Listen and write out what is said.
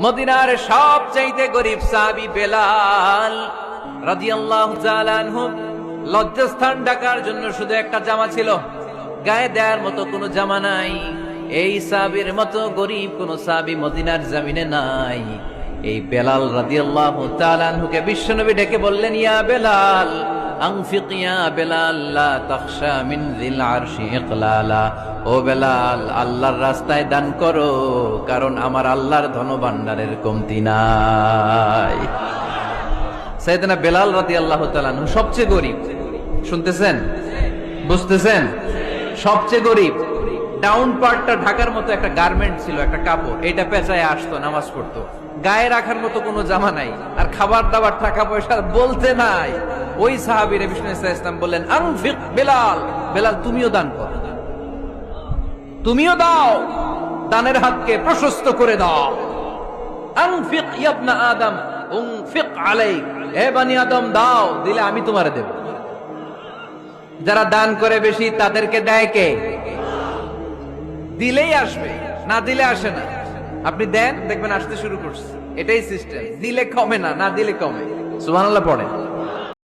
মদিনার সবচাইতে গরিব সাহাবী বেলাল রাদিয়াল্লাহু তাআলা আনহু লজ্জাস্থান ঢাকার জন্য শুধু একটা জামা ছিল, গায়ে দেওয়ার মতো কোনো জামা নাই। এই সাহাবীর মতো গরিব কোন সাহাবী মদিনার জমিনে নাই। এই বেলাল রাদিয়াল্লাহু তাআলা আনহুকে বিশ্বনবী ডেকে বললেন, ইয়া বেলাল আনফিক ইয়া বেলাল লা তাখশা মিন যিল আরশি ইকলালা। ও বেলাল, আল্লাহর রাস্তায় দান করো, কারণ আমার আল্লাহর ধনভাণ্ডারের কমতি নাই। সাইয়েদনা বেলাল রাদিয়াল্লাহু তাআলা আনহু সবচেয়ে গরিব। শুনতেছেন, বুঝতেছেন? সবচেয়ে গরিব। ডাউন পার্টটা ঢাকার মতো একটা গার্মেন্ট ছিল, একটা কাপড়, এটা পেঁচায় আসতো, নামাজ পড়তো। গায়ে রাখার মতো কোনো জামা নাই, আর খাবার দাবার টাকা পয়সা বলতে নাই। ওই সাহাবীর বিষ্ণু ইসলাম বললেন, আনফিক বেলাল, বেলাল তুমিও দান করো, তুমিও দাও, দানের হাতকে প্রশস্ত করে দাও। আনফিক ইবনা আদম উনফিক আলাইক, হে বনি আদম দাও, দিলে আমি তোমারে দেব। যারা দান করে বেশি তাদেরকে দেয় কে? দিলেই আসবে, না দিলে আসে না। আপনি দেন, দেখবেন আসতে শুরু করছে। এটাই সিস্টেম। দিলে কমে না, না দিলে কমে। সুবহানাল্লাহ পড়েন।